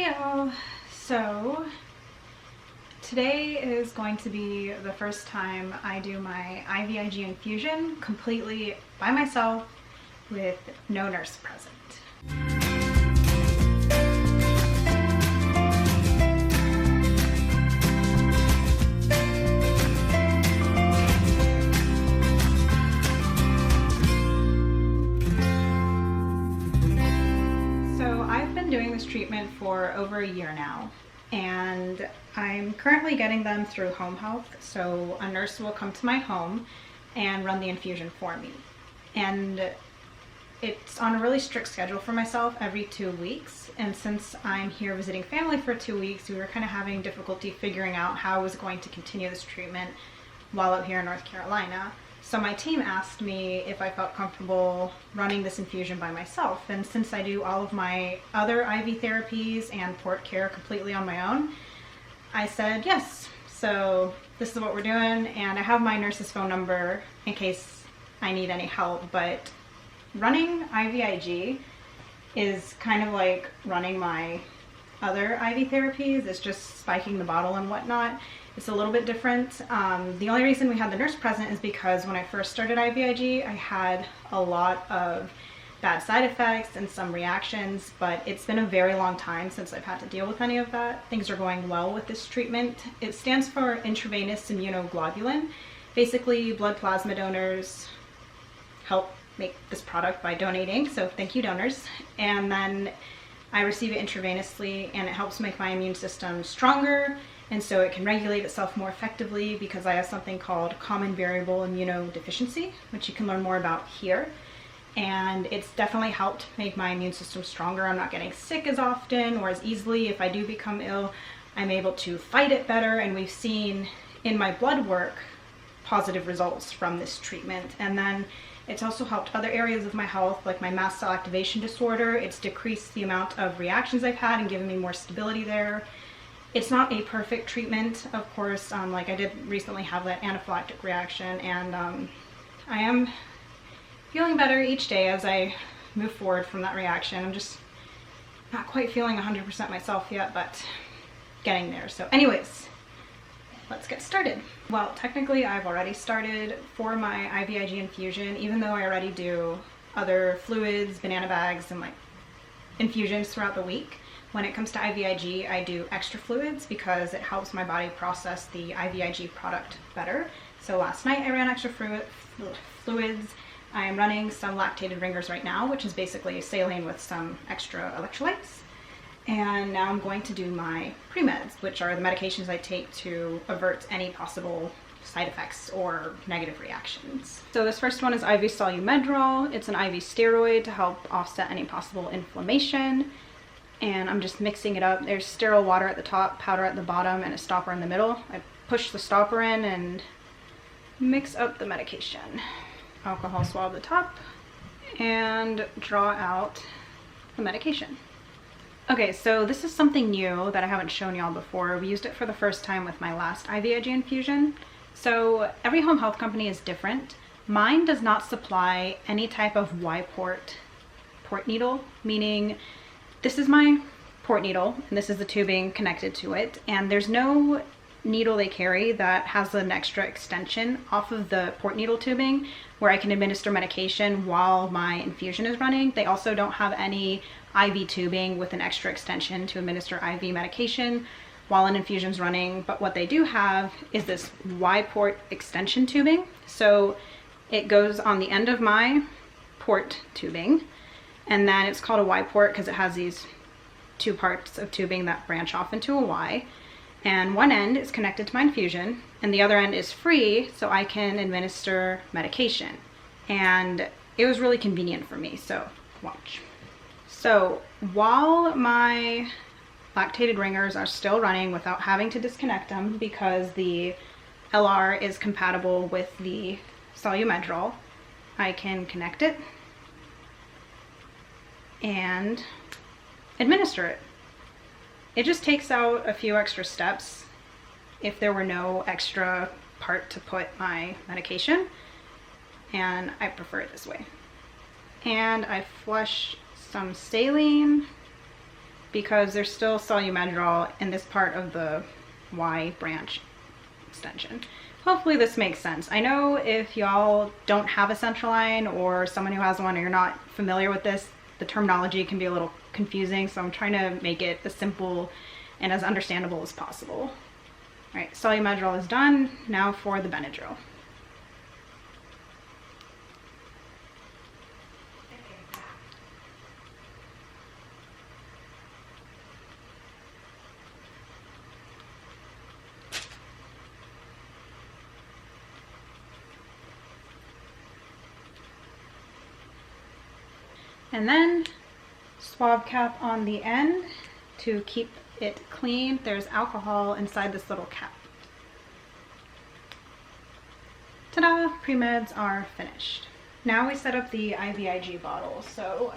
Hey y'all! So today is going to be the first time I do my IVIG infusion completely by myself with no nurse present. Doing this treatment for over a year now, and I'm currently getting them through home health. So a nurse will come to my home and run the infusion for me, and it's on a really strict schedule for myself every 2 weeks. And since I'm here visiting family for 2 weeks, we were kind of having difficulty figuring out how I was going to continue this treatment while out here in North Carolina. So my team asked me if I felt comfortable running this infusion by myself. And since I do all of my other IV therapies and port care completely on my own, I said yes. So this is what we're doing, and I have my nurse's phone number in case I need any help. But running IVIG is kind of like running my other IV therapies. It's just spiking the bottle and whatnot. It's a little bit different. The only reason we had the nurse present is because when I first started IVIG, I had a lot of bad side effects and some reactions, but it's been a very long time since I've had to deal with any of that. Things are going well with this treatment. It stands for intravenous immunoglobulin. Basically, blood plasma donors help make this product by donating, so thank you, donors. And then I receive it intravenously, and it helps make my immune system stronger, and so it can regulate itself more effectively because I have something called common variable immunodeficiency, which you can learn more about here. And it's definitely helped make my immune system stronger. I'm not getting sick as often or as easily. If I do become ill, I'm able to fight it better, and we've seen in my blood work positive results from this treatment. And then it's also helped other areas of my health, like my mast cell activation disorder. It's decreased the amount of reactions I've had and given me more stability there. It's not a perfect treatment, of course. Like I did recently have that anaphylactic reaction, and I am feeling better each day as I move forward from that reaction. I'm just not quite feeling 100% myself yet, but getting there. So anyways, let's get started. Well, technically I've already started for my IVIG infusion, even though I already do other fluids, banana bags, and like infusions throughout the week. When it comes to IVIG, I do extra fluids because it helps my body process the IVIG product better. So last night I ran extra fluids. I am running some lactated ringers right now, which is basically saline with some extra electrolytes. And now I'm going to do my pre-meds, which are the medications I take to avert any possible side effects or negative reactions. So this first one is IV Solumedrol. It's an IV steroid to help offset any possible inflammation. And I'm just mixing it up. There's sterile water at the top, powder at the bottom, and a stopper in the middle. I push the stopper in and mix up the medication. Alcohol swab the top and draw out the medication. Okay, so this is something new that I haven't shown y'all before. We used it for the first time with my last IVIG infusion. So every home health company is different. Mine does not supply any type of Y-port port needle, meaning this is my port needle and this is the tubing connected to it, and there's no needle they carry that has an extra extension off of the port needle tubing where I can administer medication while my infusion is running. They also don't have any IV tubing with an extra extension to administer IV medication while an infusion's running. But what they do have is this Y-port extension tubing. So it goes on the end of my port tubing, and then it's called a Y-port because it has these two parts of tubing that branch off into a Y. And one end is connected to my infusion and the other end is free, so I can administer medication. And it was really convenient for me, so watch. So while my lactated ringers are still running without having to disconnect them because the LR is compatible with the Solumedrol, I can connect it and administer it. It just takes out a few extra steps if there were no extra part to put my medication, and I prefer it this way. And I flush some saline because there's still Solu-Medrol in this part of the Y branch extension. Hopefully this makes sense. I know if y'all don't have a central line or someone who has one or you're not familiar with this, the terminology can be a little confusing, so I'm trying to make it as simple and as understandable as possible. All right, Solu-Medrol is done. Now for the Benadryl. And then swab cap on the end to keep it clean. There's alcohol inside this little cap. Ta-da! Pre-meds are finished. Now we set up the IVIG bottle. So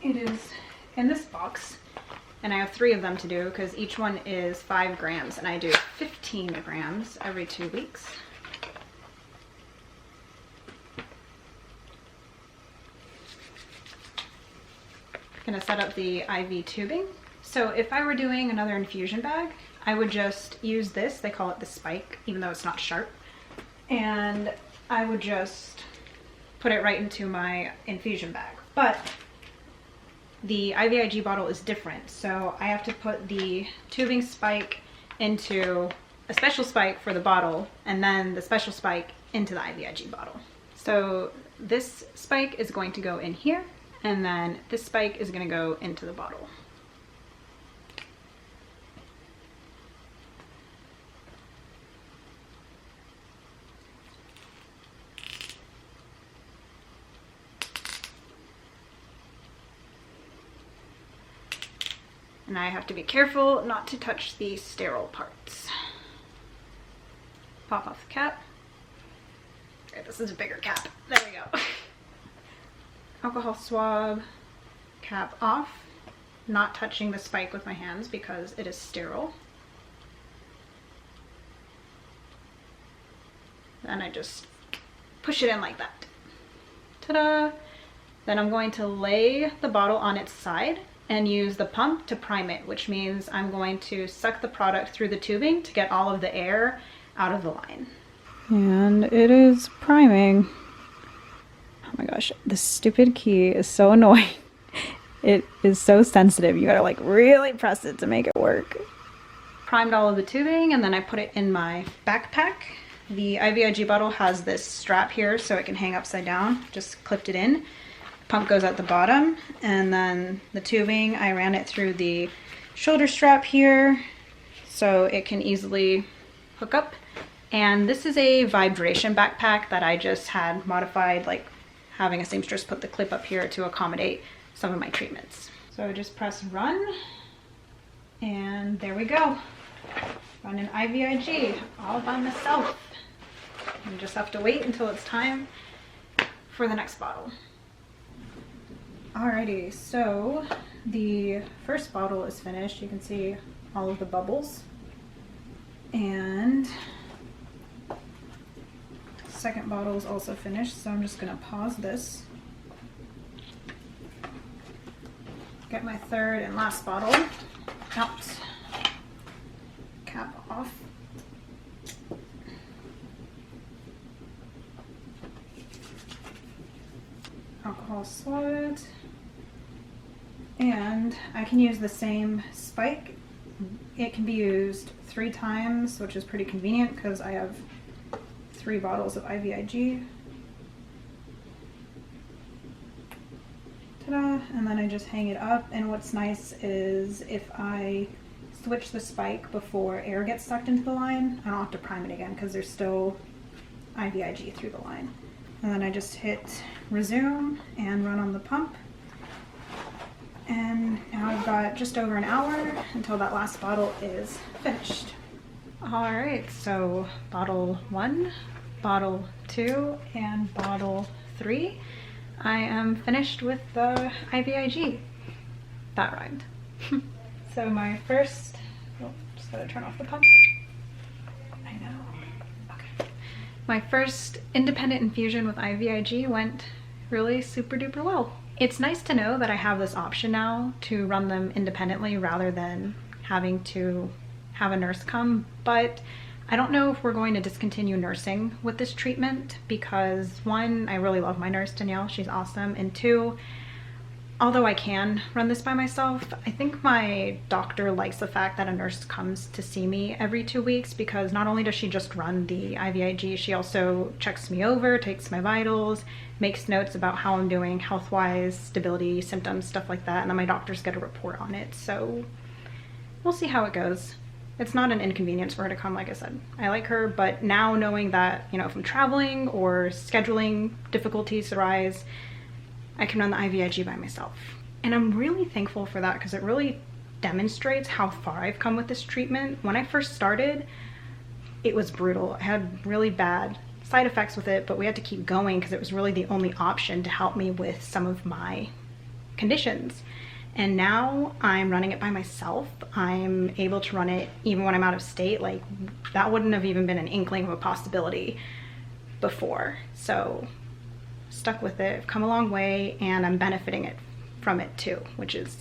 it is in this box, and I have 3 of them to do because each one is 5 grams, and I do 15 grams every 2 weeks. Gonna set up the IV tubing. So if I were doing another infusion bag, I would just use this. They call it the spike, even though it's not sharp. And I would just put it right into my infusion bag. But the IVIG bottle is different. So I have to put the tubing spike into a special spike for the bottle, and then the special spike into the IVIG bottle. So this spike is going to go in here, and then this spike is going to go into the bottle. And I have to be careful not to touch the sterile parts. Pop off the cap. Okay, this is a bigger cap. There we go. Alcohol swab, cap off, not touching the spike with my hands because it is sterile. Then I just push it in like that. Ta-da! Then I'm going to lay the bottle on its side and use the pump to prime it, which means I'm going to suck the product through the tubing to get all of the air out of the line. And it is priming. Oh my gosh, this stupid key is so annoying. It is so sensitive. You gotta like really press it to make it work. Primed all of the tubing, and then I put it in my backpack. The IVIG bottle has this strap here so it can hang upside down. Just clipped it in. Pump goes at the bottom, and then the tubing, I ran it through the shoulder strap here so it can easily hook up. And this is a vibration backpack that I just had modified, like having a seamstress put the clip up here to accommodate some of my treatments. So I just press run, and there we go. Run an IVIG all by myself. You just have to wait until it's time for the next bottle. Alrighty, so the first bottle is finished. You can see all of the bubbles. And the second bottle is also finished, so I'm just gonna pause this. Get my third and last bottle out. Cap off. Alcohol swab it. And I can use the same spike. It can be used 3 times, which is pretty convenient because I have 3 bottles of IVIG. Ta-da! And then I just hang it up. And what's nice is if I switch the spike before air gets sucked into the line, I don't have to prime it again because there's still IVIG through the line. And then I just hit resume and run on the pump. And now I've got just over an hour until that last bottle is finished. All right, so bottle 1, bottle 2, and bottle 3. I am finished with the IVIG. That rhymed. So my first, just gotta turn off the pump. I know. Okay. My first independent infusion with IVIG went really super duper well. It's nice to know that I have this option now to run them independently rather than having to have a nurse come, but I don't know if we're going to discontinue nursing with this treatment because one, I really love my nurse Danielle, she's awesome, and two, although I can run this by myself, I think my doctor likes the fact that a nurse comes to see me every 2 weeks because not only does she just run the IVIG, she also checks me over, takes my vitals, makes notes about how I'm doing health-wise, stability, symptoms, stuff like that, and then my doctors get a report on it. So we'll see how it goes. It's not an inconvenience for her to come, like I said. I like her, but now knowing that, you know, if I'm traveling or scheduling difficulties arise, I can run the IVIG by myself. And I'm really thankful for that because it really demonstrates how far I've come with this treatment. When I first started, it was brutal. I had really bad side effects with it, but we had to keep going because it was really the only option to help me with some of my conditions. And now I'm running it by myself. I'm able to run it even when I'm out of state. Like, that wouldn't have even been an inkling of a possibility before. So stuck with it, I've come a long way, and I'm benefiting from it too, which is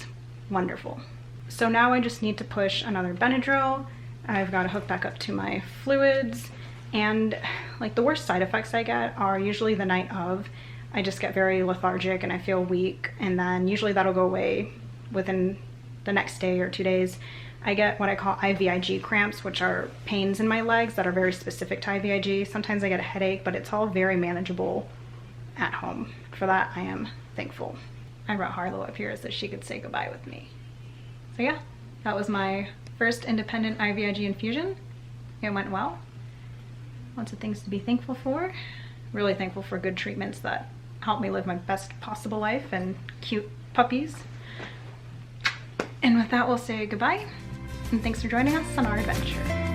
wonderful. So now I just need to push another Benadryl. I've got to hook back up to my fluids, and like the worst side effects I get are usually the night of. I just get very lethargic and I feel weak, and then usually that'll go away within the next day or 2 days. I get what I call IVIG cramps, which are pains in my legs that are very specific to IVIG. Sometimes I get a headache, but it's all very manageable at home. For that, I am thankful. I brought Harlow up here so she could say goodbye with me. So yeah, that was my first independent IVIG infusion. It went well. Lots of things to be thankful for. Really thankful for good treatments that help me live my best possible life and cute puppies. And with that, we'll say goodbye, and thanks for joining us on our adventure.